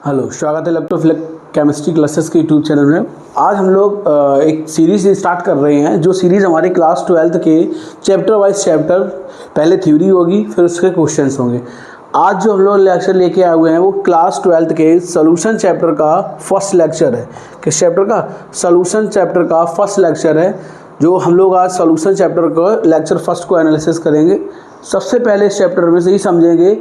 Hello, स्वागत है electrophilic chemistry classes के यूट्यूब चैनल में। आज हम लोग एक सीरीज स्टार्ट कर रहे हैं, जो सीरीज़ हमारी क्लास 12th के चैप्टर वाइज चैप्टर, पहले थ्योरी होगी फिर उसके क्वेश्चंस होंगे। आज जो हम लोग लेक्चर लेके आए हुए हैं वो क्लास 12th के सॉल्यूशन चैप्टर का फर्स्ट लेक्चर है। किस चैप्टर का? सॉल्यूशन चैप्टर का फर्स्ट लेक्चर है, जो हम लोग आज सॉल्यूशन चैप्टर का लेक्चर फर्स्ट को एनालिसिस करेंगे। सबसे पहले इस चैप्टर में से ही समझेंगे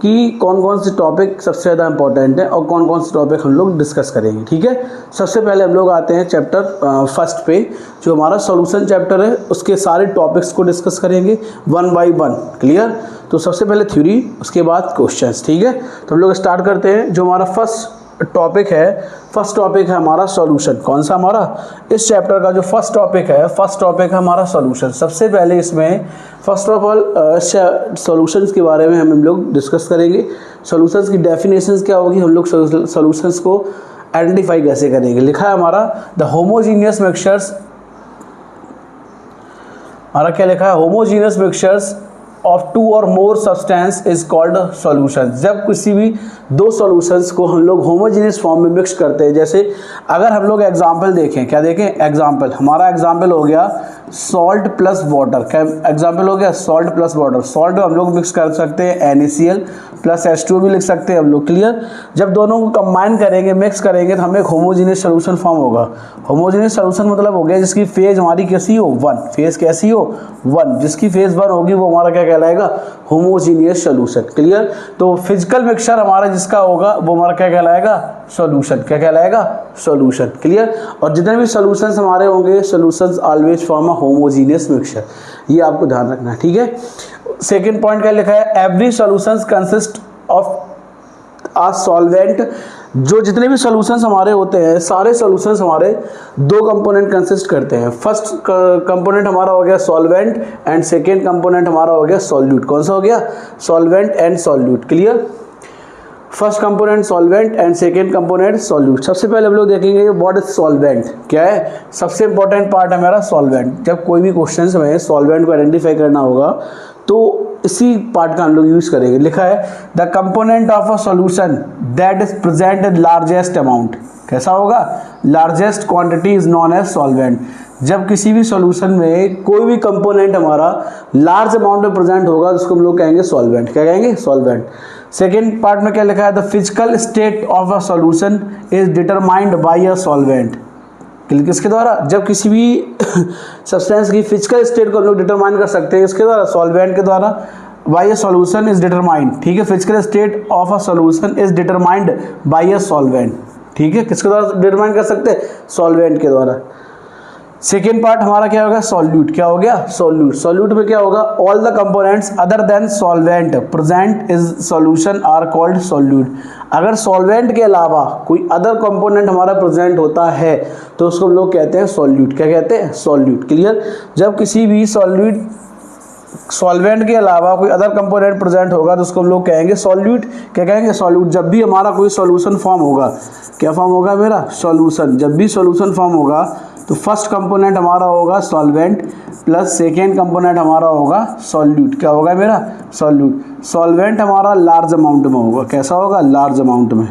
कि कौन कौन से टॉपिक सबसे ज़्यादा इंपॉर्टेंट है और कौन कौन से टॉपिक हम लोग डिस्कस करेंगे। ठीक है, सबसे पहले हम लोग आते हैं चैप्टर फर्स्ट पे, जो हमारा सॉल्यूशन चैप्टर है। उसके सारे टॉपिक्स को डिस्कस करेंगे वन बाय वन। क्लियर? तो सबसे पहले थ्योरी, उसके बाद क्वेश्चंस। ठीक है, तो हम लोग स्टार्ट करते हैं। जो हमारा फर्स्ट टॉपिक है हमारा सॉल्यूशन। कौन सा? हमारा इस चैप्टर का जो फर्स्ट टॉपिक है हमारा सॉल्यूशन। सबसे पहले इसमें फर्स्ट ऑफ ऑल सॉल्यूशंस के बारे में हम लोग डिस्कस करेंगे। सॉल्यूशंस की डेफिनेशंस क्या होगी, हम लोग सॉल्यूशंस को आइडेंटिफाई कैसे करेंगे। लिखा है हमारा द होमोजीनियस मिक्सचर्स, हमारा क्या लिखा है? होमोजीनियस मिक्सचर्स ऑफ टू और more substance is called solution. जब किसी भी दो सॉल्यूशंस को हम लोग होमोजीनियस फॉर्म में मिक्स करते हैं, जैसे अगर हम लोग एग्जांपल देखें, क्या देखें? एग्जांपल, हमारा एग्जांपल हो गया सॉल्ट प्लस वाटर। क्या एग्जांपल हो गया? Salt plus water. सॉल्ट हम लोग मिक्स कर सकते हैं NaCl प्लस H2O भी लिख सकते हैं हम लोग। क्लियर? जब दोनों को कंबाइन करेंगे, मिक्स करेंगे, तो हमें एक होमोजीनियस सोल्यूशन फॉर्म होगा। होमोजीनियस सोल्यूशन मतलब हो गया जिसकी फेज हमारी कैसी हो? 1। फेज कैसी हो? 1। जिसकी फेज 1 होगी वो हमारा क्या कहलाएगा? Homogeneous solution. क्लियर? तो फिजिकल मिक्सचर हमारा जिसका होगा वो हमारा क्या कहलाएगा? सॉल्यूशन। क्या कहलाएगा? सॉल्यूशन। क्लियर? और जितने भी सॉल्यूशंस हमारे होंगे, solutions always form a homogeneous mixture. ये आपको ध्यान रखना है। ठीक है, सेकंड पॉइंट क्या लिखा है? Every solutions consist of a solvent. जो जितने भी सॉल्यूशंस हमारे होते हैं, सारे सॉल्यूशंस हमारे दो कंपोनेंट कंसिस्ट करते हैं। फर्स्ट कंपोनेंट हमारा हो गया सॉल्वेंट एंड सेकेंड कंपोनेंट हमारा हो गया सॉल्यूट। कौन सा हो गया? Solvent and solute. Clear? First component solvent and second component solute. सबसे पहले हम लोग देखेंगे व्हाट इज सॉल्वेंट। क्या है? सबसे इंपॉर्टेंट पार्ट है हमारा सॉल्वेंट। जब कोई भी क्वेश्चन में सॉल्वेंट को आइडेंटिफाई करना होगा तो इसी पार्ट का हम लोग यूज करेंगे। लिखा है the component of a solution that is present in largest amount. कैसा होगा? Largest quantity is known as solvent. जब किसी भी सॉल्यूशन में कोई भी कंपोनेंट हमारा लार्ज अमाउंट में प्रेजेंट होगा तो उसको हम लोग कहेंगे सॉल्वेंट। क्या कहेंगे? सॉल्वेंट। सेकेंड पार्ट में क्या लिखा है? The physical state of a solution is determined by a solvent. किसके द्वारा? जब किसी भी सब्सटेंस की फिजिकल स्टेट को हम लोग डिटरमाइन कर सकते हैं, इसके द्वारा? सॉल्वेंट के द्वारा। By a solution is determined. ठीक है, physical state of a solution is determined by a solvent. ठीक है, किसके द्वारा डिटरमाइन कर सकते हैं? सॉल्वेंट के द्वारा। सेकेंड पार्ट हमारा क्या होगा? सॉल्यूट। क्या हो गया? सॉल्यूट। सॉल्यूट में क्या होगा? All the components other than solvent present is solution are called solute. अगर सॉल्वेंट के अलावा कोई अदर कंपोनेंट हमारा प्रेजेंट होता है तो उसको हम लोग कहते हैं सॉल्यूट। क्या कहते हैं? सॉल्यूट। क्लियर? जब किसी भी सॉल्वेंट के अलावा कोई अदर कंपोनेंट प्रेजेंट होगा तो उसको हम लोग कहेंगे सॉल्यूट। क्या कहेंगे? सॉल्यूट। जब भी हमारा कोई सॉल्यूशन फॉर्म होगा, क्या फॉर्म होगा मेरा? सॉल्यूशन। जब भी सॉल्यूशन फॉर्म होगा तो फर्स्ट कंपोनेंट हमारा होगा सॉल्वेंट प्लस सेकेंड कंपोनेंट हमारा होगा सॉल्यूट। क्या होगा मेरा? सॉल्यूट। सॉल्वेंट हमारा लार्ज अमाउंट में होगा। कैसा होगा? लार्ज अमाउंट में।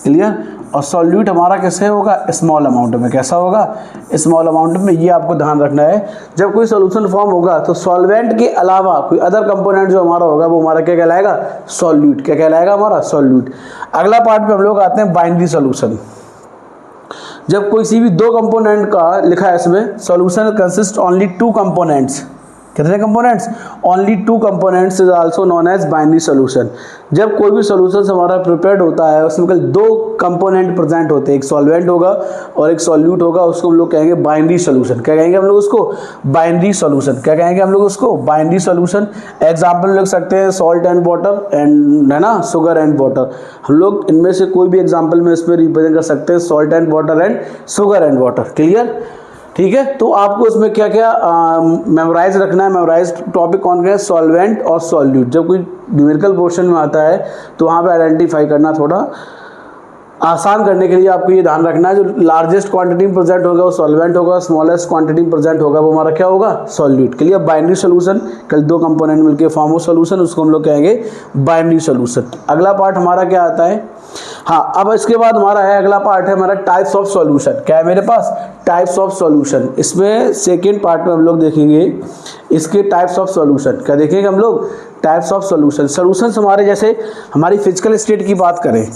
क्लियर? और सॉल्यूट हमारा कैसे होगा? स्मॉल अमाउंट में। कैसा होगा? स्मॉल अमाउंट में। ये आपको ध्यान रखना है। जब कोई सॉल्यूशन फॉर्म होगा तो सॉल्वेंट के अलावा कोई अदर कंपोनेंट जो हमारा होगा वो हमारा क्या कहलाएगा? सॉल्यूट। क्या कहलाएगा? हमारा सॉल्यूट। अगला पार्ट पे हम लोग आते हैं बाइनरी सॉल्यूशन। जब किसी भी दो कंपोनेंट का लिखा है इसमें, solution consist only two components. कितने components? Only two components is also known as binary solution. जब कोई भी सॉल्यूशन हमारा प्रिपेयर्ड होता है उसमें केवल दो कंपोनेंट प्रेजेंट होते हैं, एक सॉल्वेंट होगा और एक सॉल्यूट होगा, उसको हम लोग कहेंगे बाइनरी सॉल्यूशन। क्या कहेंगे हम लोग उसको? Binary solution. क्या कहेंगे हम लोग उसको? Binary solution. एग्जाम्पल लिख सकते हैं सॉल्ट एंड वाटर एंड, है ना, शुगर एंड वाटर। हम लोग इनमें से कोई भी एग्जाम्पल में इसमें रिप्रेजेंट कर सकते हैं salt and water and sugar and water. Clear? ठीक है, तो आपको इसमें क्या क्या मेमोराइज रखना है। मेमोराइज टॉपिक कौन है? सॉल्वेंट और सॉल्यूट। जब कोई न्यूमेरिकल पोर्शन में आता है तो वहाँ पे आइडेंटिफाई करना थोड़ा आसान करने के लिए आपको ये ध्यान रखना है, जो लार्जेस्ट क्वांटिटी में प्रेजेंट होगा वो सॉल्वेंट होगा, स्मॉलेस्ट क्वांटिटी में प्रेजेंट होगा वो हमारा क्या होगा? सॉल्यूट। क्लियर? बाइनरी सॉल्यूशन, कल दो कंपोनेंट मिलके फॉर्म हो सॉल्यूशन, उसको हम लोग कहेंगे बाइनरी सॉल्यूशन। अगला पार्ट हमारा क्या आता है? हाँ, अब इसके बाद हमारा है अगला पार्ट है हमारा टाइप्स ऑफ सॉल्यूशन। क्या है मेरे पास? Types of solution. इसमें सेकेंड पार्ट में हम लोग देखेंगे इसके टाइप्स ऑफ सॉल्यूशन। क्या देखेंगे हम लोग? Types of solution. सॉल्यूशंस हमारे जैसे हमारी फिजिकल स्टेट की बात करें,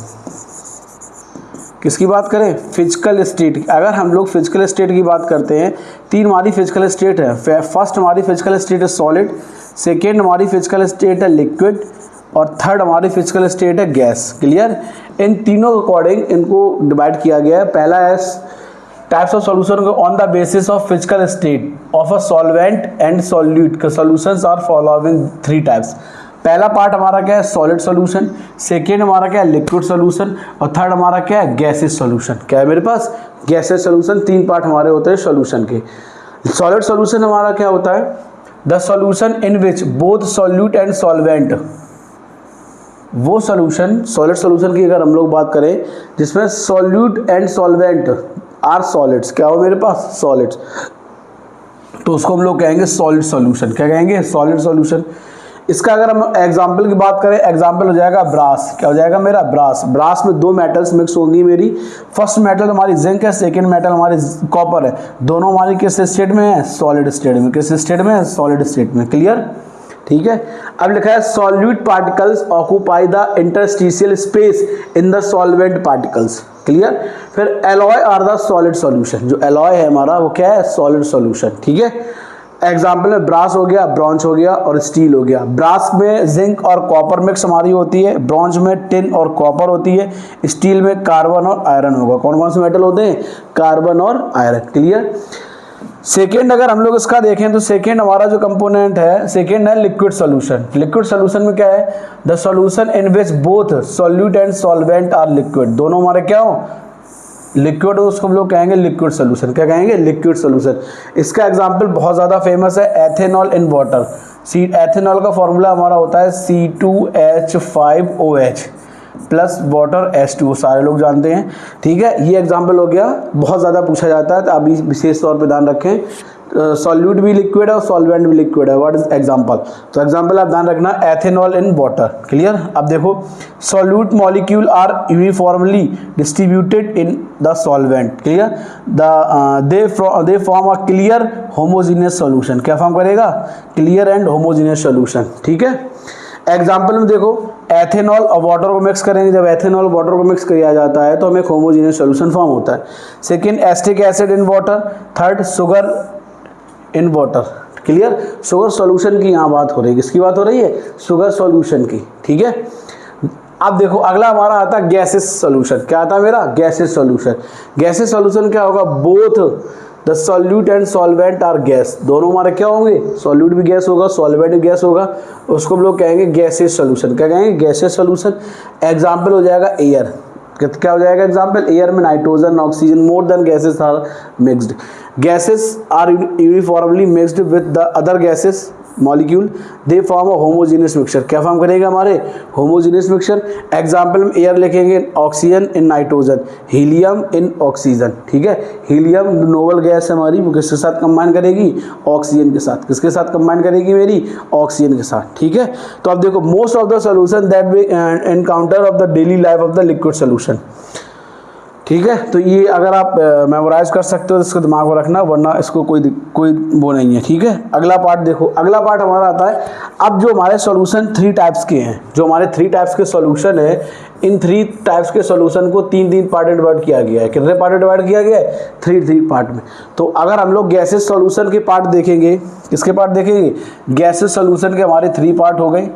किसकी बात करें? Physical state. अगर हम लोग फिजिकल स्टेट की बात करते हैं, तीन हमारी फिजिकल स्टेट है। फर्स्ट हमारी फिजिकल स्टेट है सॉलिड, सेकेंड हमारी फिजिकल स्टेट है लिक्विड, और थर्ड हमारी फिजिकल स्टेट है गैस। क्लियर? इन तीनों के अकॉर्डिंग इनको डिवाइड किया गया है। पहला है types of solution on the basis of physical state of a solvent and solute का solutions are following three types. पहला पार्ट हमारा क्या है? सॉलिड सॉल्यूशन, सेकेंड हमारा क्या है? लिक्विड सॉल्यूशन, और थर्ड हमारा क्या है? Gases solution. क्या है मेरे पास? Gases solution. तीन पार्ट हमारे होते हैं सॉल्यूशन के। सॉलिड सॉल्यूशन हमारा क्या होता है? The solution in which both solute and solvent, वो सॉल्यूशन सॉलिड सॉल्यूशन की अगर हम लोग बात करें जिसमें solute and solvent are solids. क्या हो मेरे पास? सॉलिड्स। तो उसको हम लोग कहेंगे सॉलिड सॉल्यूशन। क्या कहेंगे? Solid solution. इसका अगर हम एग्जाम्पल की बात करें, एग्जाम्पल हो जाएगा ब्रास। क्या हो जाएगा मेरा? ब्रास। ब्रास में दो मेटल्स मिक्स होंगी मेरी। फर्स्ट मेटल हमारी जिंक है, सेकेंड मेटल हमारी कॉपर है। दोनों हमारी किस स्टेट में है? सॉलिड स्टेट में। किस स्टेट में है? सॉलिड स्टेट में। क्लियर? ठीक है। अब लिखा है solute particles occupy the interstitial space in the solvent particles. Clear? फिर alloy are the solid solution. जो एलॉय है हमारा वो क्या है? Solid solution. ठीक है। एग्जाम्पल में ब्रास हो गया, ब्रॉन्ज हो गया और स्टील हो गया। ब्रास में जिंक और कॉपर मिक्स हमारी होती है, ब्रॉन्ज में टिन और कॉपर होती है, स्टील में कार्बन और आयरन होगा। कौन कौन से मेटल होते हैं? कार्बन और आयरन। क्लियर? सेकेंड अगर हम लोग इसका देखें तो सेकेंड हमारा जो कंपोनेंट है, सेकेंड है लिक्विड सॉल्यूशन। लिक्विड सॉल्यूशन में क्या है? The solution in which both solute and solvent are liquid. दोनों हमारे क्या हो? लिक्विड। उसको हम लोग कहेंगे लिक्विड सॉल्यूशन। क्या कहेंगे? Liquid solution. इसका एग्जांपल बहुत ज़्यादा फेमस है, एथेनॉल इन वाटर। एथेनॉल का फॉर्मूला हमारा होता है C2H5OH प्लस वाटर H2, सारे लोग जानते हैं। ठीक है, ये एग्जांपल हो गया, बहुत ज़्यादा पूछा जाता है तो अभी विशेष तौर पे ध्यान रखें। सॉल्यूट भी लिक्विड है और सॉल्वेंट भी लिक्विड है। What is example? तो एग्जांपल आप ध्यान रखना, एथेनॉल इन वाटर। क्लियर? अब देखो, solute molecule are uniformly distributed in the solvent. Clear? They form a clear homogeneous solution. क्या फॉर्म करेगा? Clear and homogeneous solution. ठीक है। एग्जाम्पल में देखो, एथेनॉल और वाटर को मिक्स करेंगे। जब एथेनॉल और वाटर को मिक्स किया जाता है तो हमें एक होमोजीनियस सॉल्यूशन फॉर्म होता है। Second, acetic acid in water. Third, sugar in water. Clear? Sugar solution की यहाँ बात हो रही है। किसकी बात हो रही है? शुगर सॉल्यूशन की। ठीक है। अब देखो, अगला हमारा आता है गैसेस सॉल्यूशन। क्या आता है मेरा? Gases solution. गैसेस सॉल्यूशन क्या होगा? Both the solute and solvent are gas. दोनों हमारे क्या होंगे? सॉल्यूट भी गैस होगा, सॉल्वेंट भी गैस होगा। उसको हम लोग कहेंगे गैसेस सॉल्यूशन। क्या कहेंगे? Gases solution. एग्जाम्पल हो जाएगा एयर। क्या हो जाएगा एग्जाम्पल? एयर में nitrogen, oxygen, more than gases are mixed. Gases are uniformly mixed with the other gases molecule, they form a homogeneous mixture. क्या फॉर्म करेगा? हमारे होमोजीनियस मिक्सचर। एग्जाम्पल में एयर लिखेंगे, oxygen in nitrogen, helium in oxygen. ठीक है। Helium noble gas है हमारी, वो किसके साथ कंबाइन करेगी? ऑक्सीजन के साथ। किसके साथ कंबाइन करेगी मेरी? ऑक्सीजन के साथ। ठीक है। तो अब देखो, most of the solution that we encounter of the daily life of the liquid solution. ठीक है। तो ये अगर आप मेमोराइज कर सकते हो तो इसको दिमाग में रखना, वरना इसको कोई वो नहीं है। ठीक है। अगला पार्ट देखो, अगला पार्ट हमारा आता है, अब जो हमारे सॉल्यूशन थ्री टाइप्स के हैं, जो हमारे थ्री टाइप्स के सॉल्यूशन है, इन थ्री टाइप्स के सॉल्यूशन को तीन पार्ट में डिवाइड किया गया है। कितने पार्ट में डिवाइड किया गया है? थ्री पार्ट में। तो अगर हम लोग गैसेस सॉल्यूशन के पार्ट देखेंगे, किसके पार्ट देखेंगे? गैसेस सॉल्यूशन के हमारे थ्री पार्ट हो गए।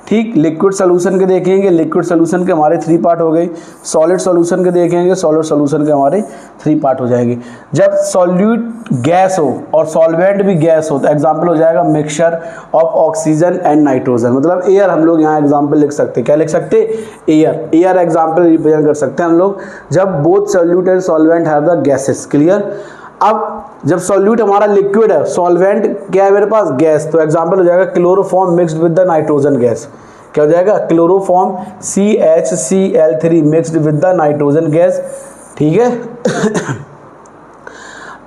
ठीक। लिक्विड सोल्यूशन के देखेंगे, लिक्विड सोल्यूशन के हमारे थ्री पार्ट हो गए। सॉलिड सोल्यूशन के देखेंगे, सॉलिड सोल्यूशन के हमारे थ्री पार्ट हो जाएंगे। जब सॉल्यूट गैस हो और सॉल्वेंट भी गैस हो तो एग्जांपल हो जाएगा mixture of oxygen and nitrogen. मतलब एयर हम लोग यहाँ एग्जांपल लिख सकते हैं। क्या लिख सकते? एयर। एयर एग्जांपल रिप्रेजेंट कर सकते हैं हम लोग जब both solute and solvent have the gases. Clear? अब जब सॉल्यूट हमारा लिक्विड है, सॉल्वेंट क्या है मेरे पास? गैस। तो एग्जांपल हो जाएगा chloroform mixed with the nitrogen gas. क्या हो जाएगा? Chloroform CHCl3 mixed with the nitrogen gas. ठीक है।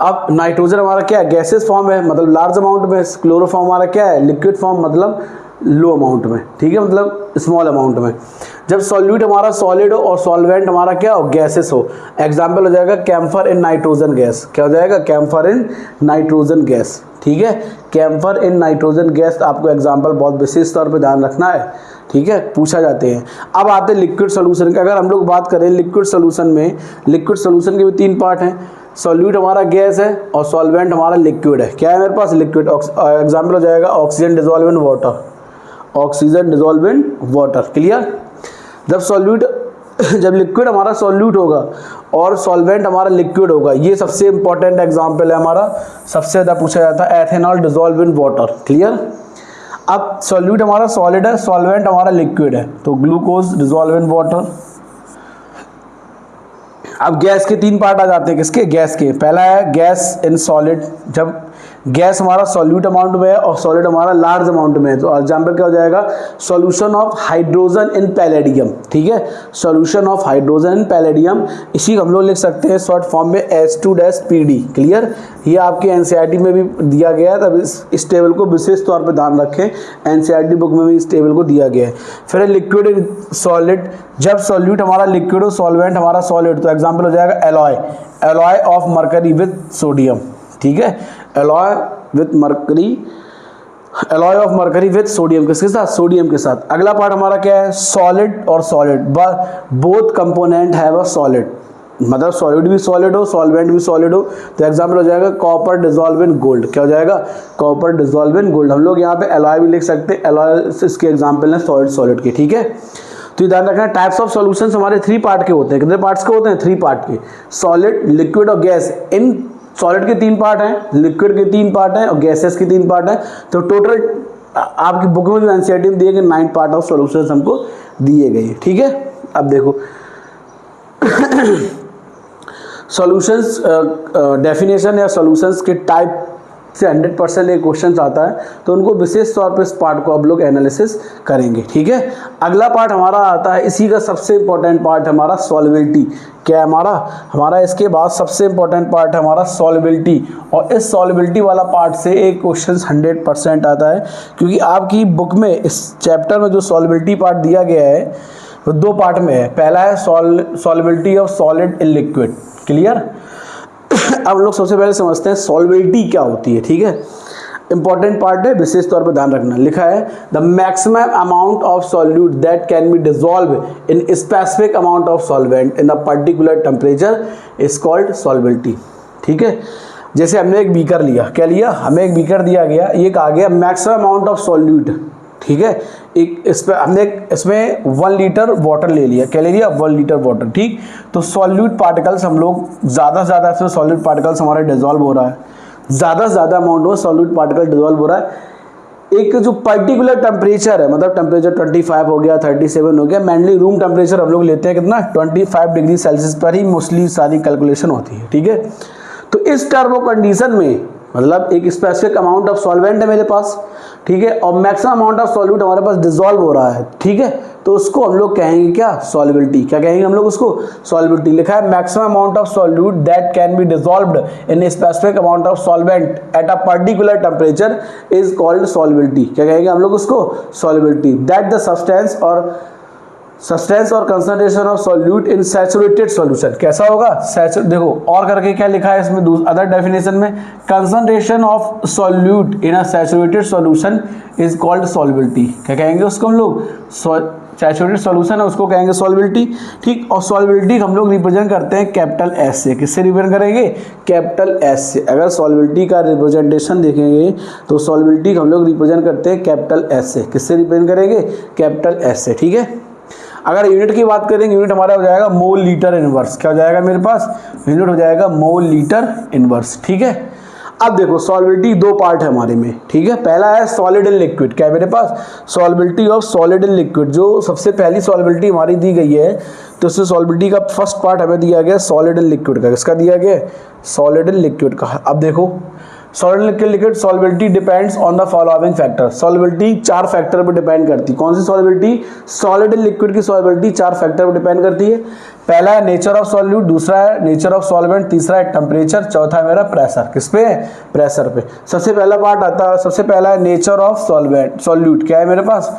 अब नाइट्रोजन हमारा क्या है? गैसेस फॉर्म है, मतलब लार्ज अमाउंट में। क्लोरोफॉर्म हमारा क्या है? लिक्विड फॉर्म, मतलब लो अमाउंट में। ठीक है, मतलब स्मॉल अमाउंट में। जब सॉल्यूट हमारा सॉलिड हो और सॉल्वेंट हमारा क्या हो, गैसेस हो। एग्जाम्पल हो जाएगा कैम्फर इन नाइट्रोजन गैस। क्या हो जाएगा, कैम्फर इन नाइट्रोजन गैस। ठीक है, कैम्फर इन नाइट्रोजन गैस आपको एग्जाम्पल बहुत विशेष तौर पे ध्यान रखना है। ठीक है, पूछा जाते हैं। अब आते हैं लिक्विड सोल्यूशन की। अगर हम लोग बात करें लिक्विड सोल्यूशन में, लिक्विड सोल्यूशन के भी 3 पार्ट हैं। सॉल्यूट हमारा गैस है और सॉल्वेंट हमारा लिक्विड है। क्या है मेरे पास, लिक्विड। एग्जाम्पल हो जाएगा oxygen dissolve in water, oxygen dissolve in water. Clear. जब सॉल्यूट जब लिक्विड हमारा सॉल्यूट होगा और सॉल्वेंट हमारा लिक्विड होगा, ये सबसे इंपॉर्टेंट एग्जांपल है हमारा, सबसे ज़्यादा पूछा जाता है ethanol dissolve in water. Clear. अब सॉल्यूट हमारा सॉलिड है, सॉल्वेंट हमारा लिक्विड है, तो ग्लूकोज डिजोल्व इन वाटर। अब गैस के 3 पार्ट आ जाते हैं, किसके, गैस के। पहला है गैस इन सॉलिड, जब गैस हमारा सॉल्यूट अमाउंट में है और सॉलिड हमारा लार्ज अमाउंट में है, तो एग्जाम्पल क्या हो जाएगा, solution of hydrogen in palladium. ठीक है, solution of hydrogen in palladium, इसी हम लोग लिख सकते हैं शॉर्ट फॉर्म में H2-PD। क्लियर। ये आपके एनसीईआरटी में भी दिया गया है, तब इस टेबल को विशेष तौर पर ध्यान रखें, एनसीईआरटी बुक में भी इस टेबल को दिया गया है। फिर लिक्विड इन सॉलिड, जब सॉल्यूट हमारा लिक्विड हो, सॉल्वेंट हमारा सॉलिड, तो एग्जाम्पल हो जाएगा alloy, alloy of mercury with sodium. ठीक है, alloy with mercury, alloy of mercury with sodium, किसके साथ, सोडियम के साथ। अगला पार्ट हमारा क्या है, सॉलिड और सॉलिड, बोथ कंपोनेंट है वह सॉलिड, मतलब सॉलिड भी सॉलिड हो, सॉल्वेंट भी सॉलिड हो, तो एग्जाम्पल हो जाएगा कॉपर डिजोल्व इन गोल्ड। क्या हो जाएगा, कॉपर डिजोल्व इन गोल्ड। हम लोग यहाँ पे एलॉय भी लिख सकते हैं, एलॉय इसके एग्जाम्पल है सॉलिड सॉलिड के। ठीक है, तो ध्यान रखना टाइप्स ऑफ सॉल्यूशंस हमारे 3 पार्ट के होते हैं। कितने पार्ट्स के होते हैं, 3 पार्ट के। सॉलिड, लिक्विड और गैस। इन सॉलिड के 3 पार्ट हैं, लिक्विड के 3 पार्ट हैं और गैसेस के 3 पार्ट हैं। तो टोटल आपकी बुक में जो एनसीईआरटी में दिए गए 9 पार्ट ऑफ सॉल्यूशंस हमको दिए गए। ठीक है, अब देखो सॉल्यूशंस डेफिनेशन या सॉल्यूशंस के टाइप से 100% एक क्वेश्चन आता है, तो उनको विशेष तौर पे इस पार्ट को अब लोग एनालिसिस करेंगे। ठीक है, अगला पार्ट हमारा आता है, इसी का सबसे इंपॉर्टेंट पार्ट हमारा सॉल्युबिलिटी। क्या है हमारा इसके बाद सबसे इंपॉर्टेंट पार्ट है हमारा सॉल्युबिलिटी, और इस सॉल्युबिलिटी वाला पार्ट से एक क्वेश्चन 100% आता है, क्योंकि आपकी बुक में इस चैप्टर में जो सॉल्युबिलिटी पार्ट दिया गया है वो 2 पार्ट में है। पहला है solubility of solid in liquid. Clear. अब लोग सबसे पहले समझते हैं सॉल्युबिलिटी क्या होती है। ठीक है, इंपॉर्टेंट पार्ट है, विशेष तौर पर ध्यान रखना। लिखा है the maximum amount of solute that can be dissolve in specific amount of solvent in the particular temperature is called solubility. ठीक है, जैसे हमने एक बीकर लिया, क्या लिया, हमें एक बीकर दिया गया, ये कहा गया मैक्सिमम अमाउंट ऑफ सॉल्यूट। ठीक है, एक इस पर हमने इसमें 1 लीटर वाटर ले लिया। क्या ले लिया, 1 लीटर वाटर। ठीक, तो सॉल्यूट पार्टिकल्स हम लोग ज़्यादा से ज़्यादा इसमें सॉल्यूट पार्टिकल्स हमारे डिजॉल्व हो रहा है, ज़्यादा से ज़्यादा अमाउंट में सॉल्यूट पार्टिकल डिजॉल्व हो रहा है। एक जो पर्टिकुलर टेम्परेचर है, मतलब टेम्परेचर 25 हो गया, 37 हो गया, मेनली रूम टेम्परेचर हम लोग लेते हैं कितना, 25 डिग्री सेल्सियस पर ही मोस्टली सारी कैलकुलेशन होती है। ठीक है, तो इस टर्मो कंडीशन में मतलब एक स्पेसिफिक अमाउंट ऑफ सॉल्वेंट है मेरे पास, ठीक है, और मैक्सिमम अमाउंट ऑफ सॉल्यूट हमारे पास डिसॉल्व हो रहा है। ठीक है, तो उसको हम लोग कहेंगे क्या, सॉल्युबिलिटी। क्या कहेंगे हम लोग उसको, सॉल्युबिलिटी। लिखा है maximum amount of solute that can be dissolved in a specific amount of solvent at a particular temperature is called solubility. क्या कहेंगे हम लोग उसको, सॉल्युबिलिटी। दैट द सब्सटेंस और concentration of solute in saturated solution. कैसा होगा, देखो और करके क्या लिखा है इसमें अदर डेफिनेशन में, concentration of solute in a saturated solution is called solubility. क्या कहेंगे उसको हम लोग, सैचुरेटेड सॉल्यूशन है उसको कहेंगे सॉल्युबिलिटी। ठीक, और सॉल्युबिलिटी हम लोग रिप्रेजेंट करते हैं कैपिटल एस से। किससे रिप्रेजेंट करेंगे, कैपिटल एस से। अगर सॉल्युबिलिटी का रिप्रेजेंटेशन देखेंगे तो सॉल्युबिलिटी हम लोग रिप्रेजेंट करते हैं कैपिटल एस से। किससे रिप्रेजेंट करेंगे, कैपिटल एस से। ठीक है, अगर यूनिट की बात करेंगे, यूनिट हमारा हो जाएगा मोल लीटर इनवर्स। क्या हो जाएगा मेरे पास, यूनिट हो जाएगा मोल लीटर इनवर्स। ठीक है, अब देखो सॉल्युबिलिटी 2 पार्ट है हमारे में। ठीक है, पहला है सॉलिड इन लिक्विड। क्या है मेरे पास, solubility of solid in liquid. जो सबसे पहली सॉल्युबिलिटी हमारी दी गई है, तो उससे सॉल्युबिलिटी का फर्स्ट पार्ट हमें दिया गया सॉलिड इन लिक्विड का। किसका दिया गया, सॉलिड इन लिक्विड का। अब देखो solid in liquid solubility depends on the following factor. Solubility 4 factor पर डिपेंड करती है। कौन सी सॉल्युबिलिटी, सॉलिड इन लिक्विड की सॉल्युबिलिटी 4 फैक्टर पर डिपेंड करती है। पहला है नेचर ऑफ सॉल्यूट, दूसरा है नेचर ऑफ सॉल्वेंट, तीसरा है टेम्परेचर, चौथा है मेरा प्रेशर। किस पे है, प्रेशर पे। सबसे पहला पार्ट आता है, सबसे पहला है नेचर ऑफ सॉल्वेंट सॉल्यूट। क्या है मेरे पास,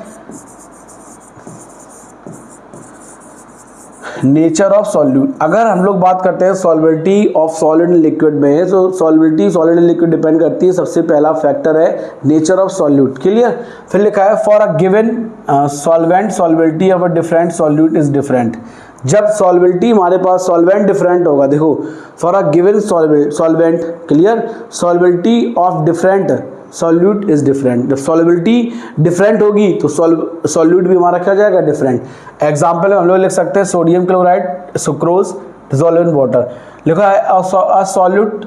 नेचर ऑफ सॉल्यूट, अगर हम लोग बात करते हैं सॉल्बिलिटी ऑफ सॉलिड एंड लिक्विड में, तो सॉल्बिलिटी सॉलिड एंड लिक्विड डिपेंड करती है, सबसे पहला फैक्टर है नेचर ऑफ सॉल्यूट। क्लियर। फिर लिखा है for a given solvent solubility of a different solute is different. जब सॉल्बिलिटी हमारे पास सॉल्वेंट डिफरेंट होगा, देखो for a given solvent, clear, solubility of different solute is different. जब सॉल्बिलिटी डिफरेंट होगी तो सॉल्यूट भी हमारा क्या जाएगा, डिफरेंट। एग्जाम्पल हम लोग लिख सकते हैं sodium chloride sucrose dissolve in water. लिखा है a solute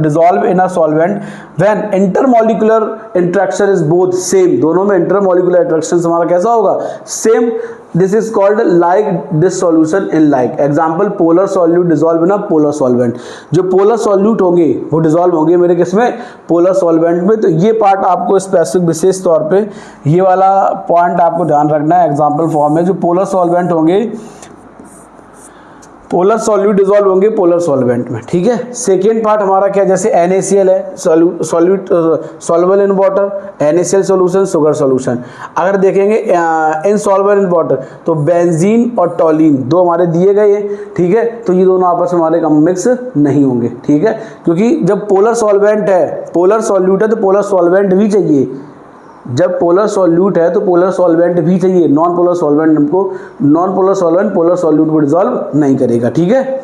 dissolve in a solvent when intermolecular interaction is both same, दोनों में intermolecular interaction हमारा कैसा होगा, same. This is called like dissolution in like। Example polar solute dissolve in a polar solvent। जो polar solute होंगे वो dissolve होंगे मेरे किसमें, पोलर सॉल्वेंट में। तो ये पार्ट आपको स्पेसिफिक विशेष तौर पे ये वाला पॉइंट आपको ध्यान रखना है। एग्जाम्पल फॉर्म में जो पोलर सॉल्वेंट होंगे, पोलर सॉल्यूट डिजोल्व होंगे पोलर सॉल्वेंट में, ठीक है। सेकेंड पार्ट हमारा क्या, जैसे NaCl है, solute soluble in water, NaCl solution, sugar solution. अगर देखेंगे इनसॉल्युबल इन वाटर तो बेंजीन और टॉलिन दो हमारे दिए गए हैं, ठीक है। तो ये दोनों आपस में हमारे मिक्स नहीं होंगे, ठीक है, क्योंकि जब पोलर सॉल्वेंट है, पोलर सॉल्यूट है तो पोलर सॉल्वेंट भी चाहिए। जब पोलर सॉल्यूट है तो पोलर सॉल्वेंट भी चाहिए। नॉन पोलर सॉल्वेंट हमको, non polar solvent polar solute को डिजोल्व नहीं करेगा, ठीक है।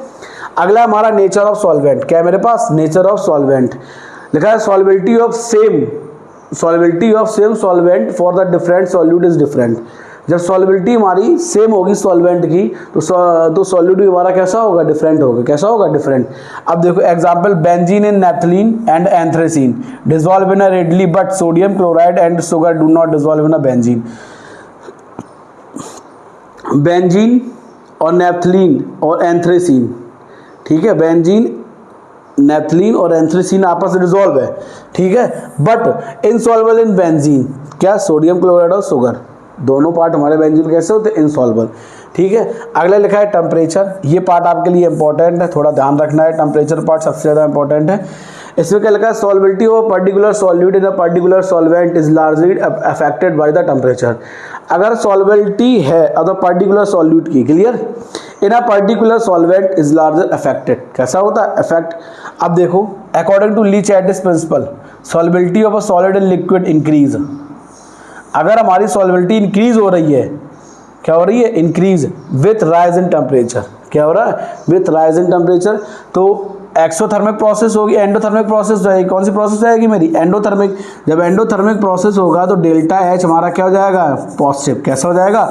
अगला हमारा नेचर ऑफ सॉल्वेंट, क्या है मेरे पास, नेचर ऑफ सॉल्वेंट। लिखा है solubility of same solvent for the different solute is different. जब सॉल्बिलिटी हमारी सेम होगी सॉल्वेंट की तो सॉल्यूट भी हमारा कैसा होगा, डिफरेंट होगा। कैसा होगा, डिफरेंट। अब देखो example benzene in naphthalene and anthracene dissolve in a readily but sodium chloride and sugar do not dissolve in a benzene. Benzene और नेफ्थलीन और एंथ्रेसीन, ठीक है, बेंजीन नेफ्थलीन और एंथ्रेसीन आपस में डिसॉल्व है, ठीक है, बट इनसॉल्युबल इन बेंजीन, क्या, सोडियम क्लोराइड और शुगर, दोनों पार्ट हमारे बेंजीन कैसे होते हैं, इनसॉल्युबल, ठीक है। अगला लिखा है टेम्परेचर, ये पार्ट आपके लिए इंपॉर्टेंट है, थोड़ा ध्यान रखना है, टेम्परेचर पार्ट सबसे ज़्यादा इंपॉर्टेंट है। इसमें क्या लिखा है, solubility of particular solute in a particular solvent is largely affected by the temperature. अगर सॉल्बिलिटी है अगर पर्टिकुलर सॉल्यूट की, clear, in a particular solvent is larger affected, कैसा होता है, इफेक्ट। अब देखो according to Le Chatelier's principle solubility of a solid and liquid increase. अगर हमारी सॉल्बिलिटी इंक्रीज हो रही है, क्या हो रही है, increase with rise in temperature. क्या हो रहा है, विथ राइज इन टेम्परेचर। तो एक्सोथर्मिक प्रोसेस होगी, एंडोथर्मिक प्रोसेस जाएगी, कौन सी प्रोसेस जाएगी मेरी, एंडोथर्मिक। जब एंडोथर्मिक प्रोसेस होगा तो डेल्टा एच हमारा क्या हो जाएगा, पॉजिटिव। कैसा हो जाएगा,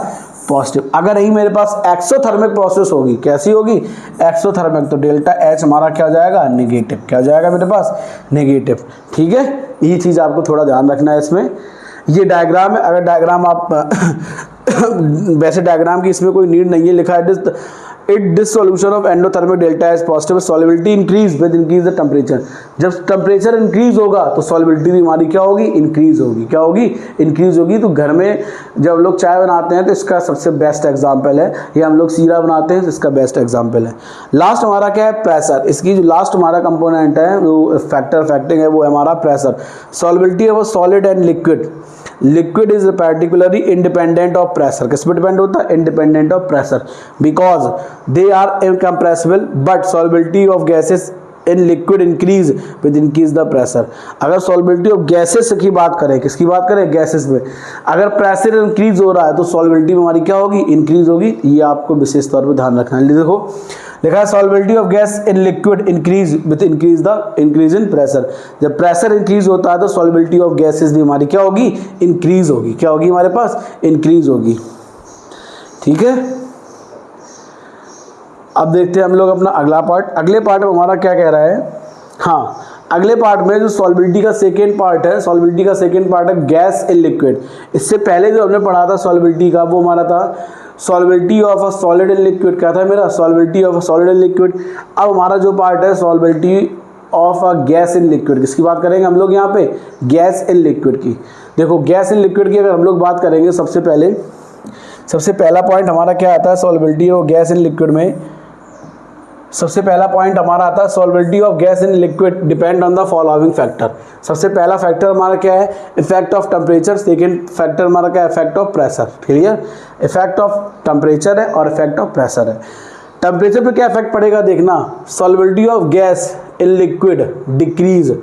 पॉजिटिव। अगर यही मेरे पास एक्सोथर्मिक प्रोसेस होगी, कैसी होगी, एक्सोथर्मिक, तो डेल्टा एच हमारा क्या हो जाएगा, नेगेटिव। क्या हो जाएगा मेरे पास, नेगेटिव, ठीक है। ये चीज़ आपको थोड़ा ध्यान रखना है इसमें। ये डायग्राम है, अगर डायग्राम आप वैसे डायग्राम की इसमें कोई नीड नहीं है, लिखा है it dissolution of endothermic delta H positive, solubility increase with increase the temperature. जब टेम्परेचर इंक्रीज होगा तो सॉल्बिलिटी भी हमारी क्या होगी, इंक्रीज होगी। क्या होगी, इंक्रीज होगी। तो घर में जब लोग चाय बनाते हैं तो इसका सबसे बेस्ट एग्जाम्पल है, या हम लोग सीरा बनाते हैं तो इसका बेस्ट एग्जाम्पल है। लास्ट हमारा क्या है, प्रेशर। इसकी जो लास्ट हमारा कंपोनेंट है, जो फैक्टर अफेक्टिंग है, वो है हमारा pressure. Solubility of solid and liquid, liquid is particularly independent of pressure. किस पे डिपेंड होता है, independent of pressure, because they are incompressible, but solubility of gases in liquid increase with increase the pressure. अगर solubility of gases की बात करें, किसकी बात करें, गैसेस में, अगर प्रेशर इंक्रीज हो रहा है तो सॉल्बिलिटी में हमारी क्या होगी, इंक्रीज होगी। ये आपको विशेष तौर पर ध्यान रखना है। देखो लिखा है solubility of gas in liquid increase with increase in pressure. जब प्रेशर इंक्रीज होता है तो सॉल्बिलिटी ऑफ गैसेस भी हमारी क्या होगी, इंक्रीज होगी। क्या होगी हमारे पास, इंक्रीज होगी, ठीक है। अब देखते हैं हम लोग अपना अगला पार्ट। अगले पार्ट में हमारा क्या कह रहा है, हाँ, अगले पार्ट में जो सॉल्बिलिटी का सेकेंड पार्ट है, सॉल्बिलिटी का सेकेंड पार्ट है गैस इन लिक्विड। इससे पहले जो हमने पढ़ा था सॉल्बिलिटी का, वो हमारा था solubility of a solid in liquid. क्या था मेरा, solubility of a solid in liquid. अब हमारा जो पार्ट है solubility of a gas in liquid. किसकी बात करेंगे हम लोग यहाँ पे, गैस इन लिक्विड की। देखो गैस इन लिक्विड की अगर हम लोग बात करेंगे, सबसे पहला पॉइंट हमारा क्या आता है, solubility of gas in liquid में सबसे पहला पॉइंट हमारा आता है solubility of gas in liquid depend on the following factor. सबसे पहला फैक्टर हमारा क्या है, effect of temperature. Second factor हमारा क्या है, effect of pressure. Clear, effect of temperature है और इफेक्ट ऑफ प्रेशर है। टेम्परेचर पे क्या इफेक्ट पड़ेगा देखना, solubility of gas in liquid decrease.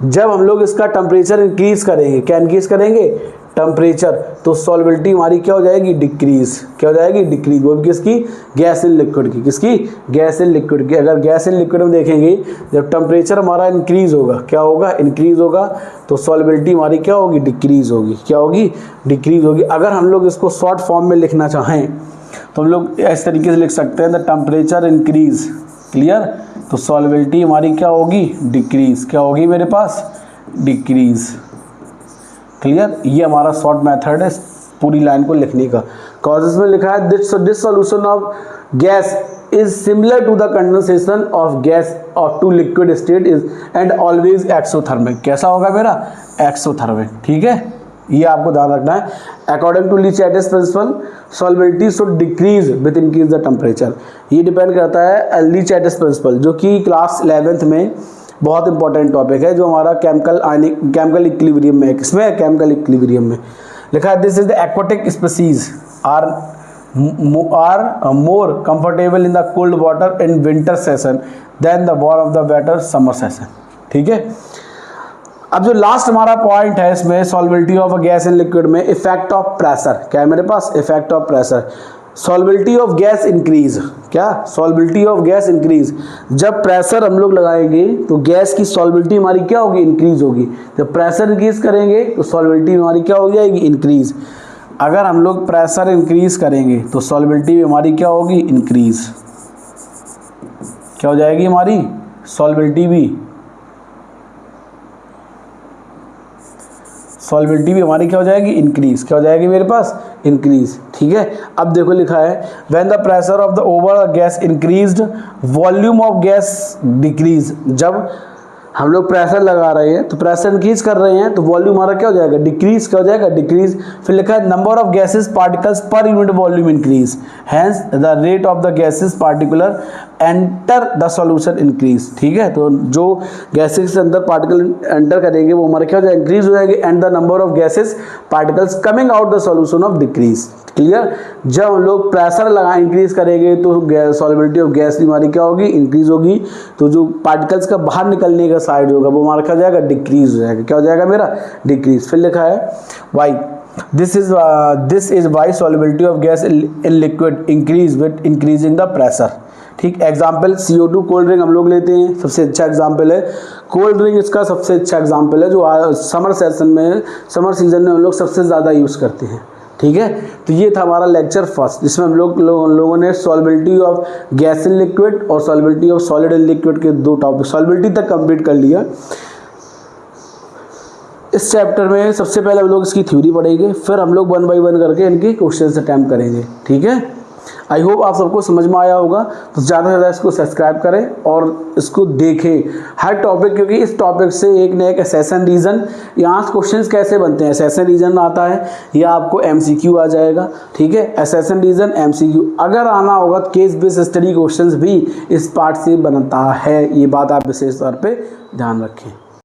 जब हम लोग इसका टेम्परेचर इंक्रीज करेंगे, क्या इंक्रीज करेंगे, टेम्परेचर, तो सॉल्बिलिटी हमारी क्या हो जाएगी, डिक्रीज। क्या हो जाएगी, डिक्रीज। वो भी किसकी, गैस इन लिक्विड की। किसकी, गैस इन लिक्विड की। अगर गैस इन लिक्विड में देखेंगे जब टेम्परेचर हमारा इंक्रीज होगा, क्या होगा, इंक्रीज होगा, तो सॉल्बिलिटी हमारी क्या होगी, डिक्रीज होगी। क्या होगी, डिक्रीज होगी। अगर हम लोग इसको शॉर्ट फॉर्म में लिखना चाहें तो हम लोग इस तरीके से लिख सकते हैं, द टेम्परेचर इंक्रीज। क्लियर, तो सॉल्बिलिटी हमारी क्या होगी, डिक्रीज। क्या होगी मेरे पास, डिक्रीज। क्लियर, ये हमारा शॉर्ट मेथड है पूरी लाइन को लिखने का। कॉजेस में लिखा है this solution of gas is similar to the condensation of gas of to liquid state is and always exothermic. कैसा होगा मेरा, एक्सोथर्मिक। ठीक है, ये आपको ध्यान रखना है। According to Le Chatelier's principle solubility should decrease with increase the temperature. ये डिपेंड करता है ली-चैटिस प्रिंसिपल, जो कि क्लास 11th में बहुत इंपॉर्टेंट टॉपिक है, जो हमारा केमिकल इक्विलिब्रियम में है। किसमें है, केमिकल इक्विलिब्रियम में लिखा है this is the aquatic species are more comfortable in the cold water in winter session than the warm of the water summer session. ठीक है, अब जो लास्ट हमारा पॉइंट है इसमें solubility of a gas in liquid में, effect of pressure. क्या है मेरे पास, effect of pressure. Solubility of gas increase. क्या, सॉल्बिलिटी ऑफ गैस इंक्रीज। जब प्रेशर हम लोग लगाएंगे तो गैस की सॉल्बिलिटी हमारी क्या होगी, इंक्रीज होगी। जब प्रेशर इंक्रीज करेंगे तो सॉल्बिलिटी हमारी क्या हो जाएगी, इंक्रीज। अगर हम लोग प्रेशर इंक्रीज करेंगे तो सॉल्बिलिटी हमारी क्या होगी, इंक्रीज। क्या हो जाएगी हमारी, सॉल्बिलिटी भी हमारी क्या हो जाएगी, इंक्रीज। क्या हो जाएगी मेरे पास, इंक्रीज। ठीक है, अब देखो लिखा है when the pressure of the overall gas increased volume of gas decrease. जब हम लोग प्रेशर लगा रहे हैं तो प्रेशर इंक्रीज कर रहे हैं तो वॉल्यूम हमारा क्या हो जाएगा, डिक्रीज। क्या हो जाएगा, डिक्रीज। फिर लिखा है number of gases particles per unit volume increase, hence the rate of the gases particular enter the solution increase. ठीक है, तो जो गैसेस के अंदर पार्टिकल एंटर करेंगे वो हमारे क्या हो जाएगा, इंक्रीज हो जाएंगे, and the number of gases particles coming out the solution of decrease. Clear, जब हम लोग प्रेशर लगाए इंक्रीज करेंगे तो सॉल्बिलिटी ऑफ गैस हमारी क्या होगी, इंक्रीज होगी। तो जो पार्टिकल्स का बाहर निकलने का साइड होगा वो हमारा क्या हो जाएगा, डिक्रीज हो जाएगा। क्या हो जाएगा मेरा, डिक्रीज। फिर लिखा है why this is why solubility of gas in liquid increase with increasing the pressure. ठीक, एग्जाम्पल CO2 कोल्ड ड्रिंक हम लोग लेते हैं, सबसे अच्छा एग्जाम्पल है कोल्ड ड्रिंक। इसका सबसे अच्छा एग्जाम्पल है जो समर सीजन में हम लोग सबसे ज़्यादा यूज़ करते हैं। ठीक है, तो ये था हमारा लेक्चर फर्स्ट, जिसमें हम लोगों ने सॉल्बिलिटी ऑफ गैस इन लिक्विड और सॉल्बिलिटी ऑफ सॉलिड इन लिक्विड के दो टॉपिक सॉल्बिलिटी तक कंप्लीट कर लिया। इस चैप्टर में सबसे पहले हम लोग इसकी थ्योरी पढ़ेंगे, फिर हम लोग 1 बाय 1 करके इनके क्वेश्चन अटैम्प्ट करेंगे। ठीक है, आई होप आप सबको समझ में आया होगा। तो ज़्यादा से ज़्यादा इसको सब्सक्राइब करें और इसको देखें हर टॉपिक, क्योंकि इस टॉपिक से एक न एक सेशन रीजन, यहाँ क्वेश्चंस कैसे बनते हैं, सेशन रीजन आता है या आपको MCQ आ जाएगा। ठीक है, सेशन रीजन MCQ अगर आना होगा तो केस बेस्ड स्टडी क्वेश्चंस भी इस पार्ट से बनता है। ये बात आप विशेष तौर पर ध्यान रखें।